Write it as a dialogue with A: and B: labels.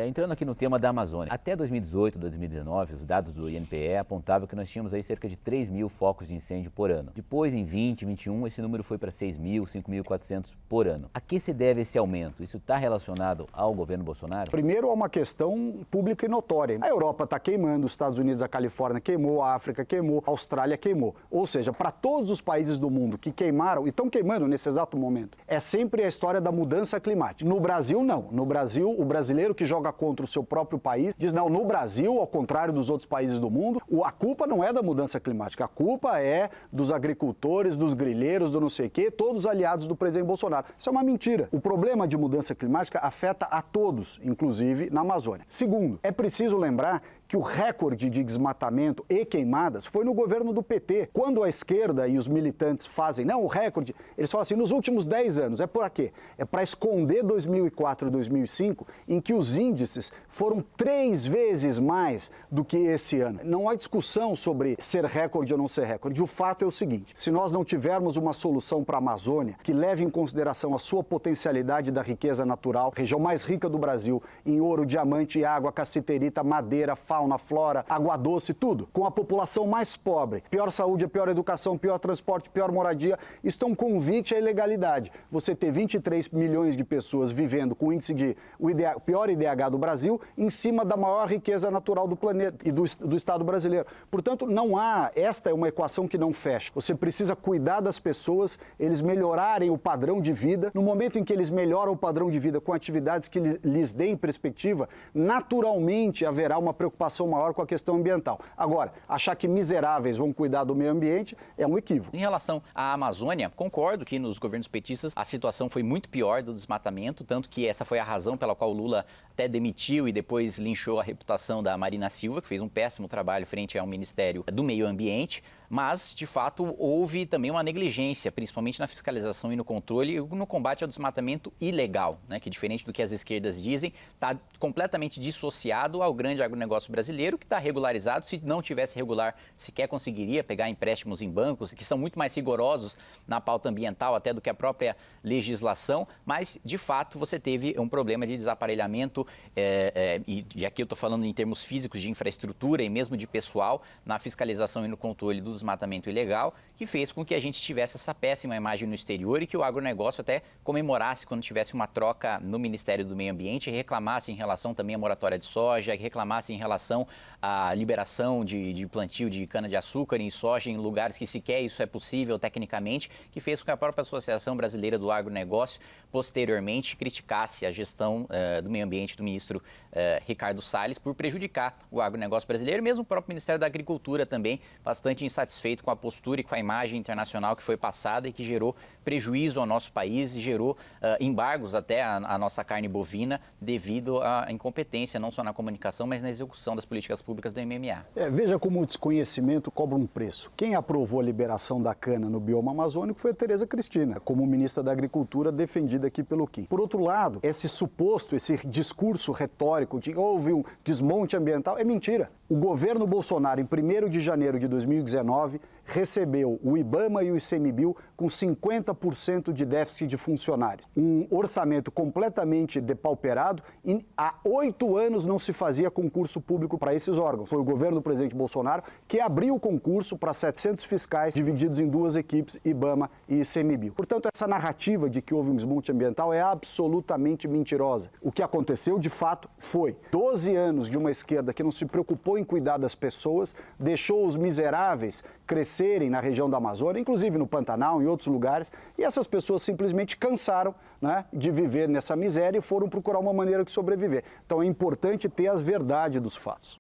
A: Entrando aqui no tema da Amazônia, até 2018, 2019, os dados do INPE apontavam que nós tínhamos aí cerca de 3 mil focos de incêndio por ano. Depois, em 2021, esse número foi para 6 mil, 5.400 por ano. A que se deve esse aumento? Isso está relacionado ao governo Bolsonaro?
B: Primeiro, é uma questão pública e notória. A Europa está queimando, os Estados Unidos, a Califórnia queimou, a África queimou, a Austrália queimou. Ou seja, para todos os países do mundo que queimaram e estão queimando nesse exato momento, é sempre a história da mudança climática. No Brasil, não. No Brasil, o brasileiro que joga contra o seu próprio país diz, não, no Brasil, ao contrário dos outros países do mundo, a culpa não é da mudança climática, a culpa é dos agricultores, dos grileiros, do não sei o quê, todos aliados do presidente Bolsonaro. Isso é uma mentira. O problema de mudança climática afeta a todos, inclusive na Amazônia. Segundo, é preciso lembrar que o recorde de desmatamento e queimadas foi no governo do PT. Quando a esquerda e os militantes fazem, não, o recorde, eles falam assim, nos últimos 10 anos. É por quê? É para esconder 2004 e 2005, em que os índices foram 3 vezes mais do que esse ano. Não há discussão sobre ser recorde ou não ser recorde. O fato é o seguinte, se nós não tivermos uma solução para a Amazônia que leve em consideração a sua potencialidade da riqueza natural, região mais rica do Brasil, em ouro, diamante, água, cassiterita, madeira, fauna, flora, água doce, tudo. Com a população mais pobre, pior saúde, pior educação, pior transporte, pior moradia, estão convite à ilegalidade. Você ter 23 milhões de pessoas vivendo com o índice de o pior IDH do Brasil em cima da maior riqueza natural do planeta e do Estado brasileiro. Portanto, esta é uma equação que não fecha. Você precisa cuidar das pessoas, eles melhorarem o padrão de vida. No momento em que eles melhoram o padrão de vida com atividades que lhes deem perspectiva, naturalmente haverá uma preocupação maior com a questão ambiental. Agora, achar que miseráveis vão cuidar do meio ambiente é um equívoco.
C: Em relação à Amazônia, concordo que nos governos petistas a situação foi muito pior do desmatamento, tanto que essa foi a razão pela qual o Lula até demitiu e depois linchou a reputação da Marina Silva, que fez um péssimo trabalho frente ao Ministério do Meio Ambiente. Mas, de fato, houve também uma negligência, principalmente na fiscalização e no controle e no combate ao desmatamento ilegal, né, que, diferente do que as esquerdas dizem, está completamente dissociado ao grande agronegócio brasileiro, que está regularizado. Se não tivesse regular, sequer conseguiria pegar empréstimos em bancos, que são muito mais rigorosos na pauta ambiental até do que a própria legislação. Mas, de fato, você teve um problema de desaparelhamento, e aqui eu estou falando em termos físicos de infraestrutura e mesmo de pessoal, na fiscalização e no controle do desmatamento ilegal, que fez com que a gente tivesse essa péssima imagem no exterior e que o agronegócio até comemorasse quando tivesse uma troca no Ministério do Meio Ambiente e reclamasse em relação também à moratória de soja, reclamasse em relação à liberação de plantio de cana-de-açúcar em soja em lugares que sequer isso é possível tecnicamente, que fez com que a própria Associação Brasileira do Agronegócio posteriormente criticasse a gestão do meio ambiente do ministro Ricardo Salles por prejudicar o agronegócio brasileiro e mesmo o próprio Ministério da Agricultura também bastante insatisfeito com a postura e com a imagem internacional que foi passada e que gerou prejuízo ao nosso país e gerou embargos até à nossa carne bovina devido à incompetência não só na comunicação, mas na execução das políticas públicas do MMA.
B: Veja como o desconhecimento cobra um preço. Quem aprovou a liberação da cana no bioma amazônico foi a Tereza Cristina, como ministra da Agricultura defendida aqui pelo Kim. Por outro lado, esse discurso retórico de houve um desmonte ambiental é mentira. O governo Bolsonaro, em 1º de janeiro de 2019, recebeu o IBAMA e o ICMBio com 50% de déficit de funcionários. Um orçamento completamente depauperado e há 8 anos não se fazia concurso público para esses órgãos. Foi o governo do presidente Bolsonaro que abriu o concurso para 700 fiscais divididos em 2 equipes, IBAMA e ICMBio. Portanto, essa narrativa de que houve um desmonte ambiental é absolutamente mentirosa. O que aconteceu, de fato, foi 12 anos de uma esquerda que não se preocupou em cuidar das pessoas, deixou os miseráveis crescerem na região da Amazônia, inclusive no Pantanal, em outros lugares, e essas pessoas simplesmente cansaram, né, de viver nessa miséria e foram procurar uma maneira de sobreviver. Então é importante ter as verdades dos fatos.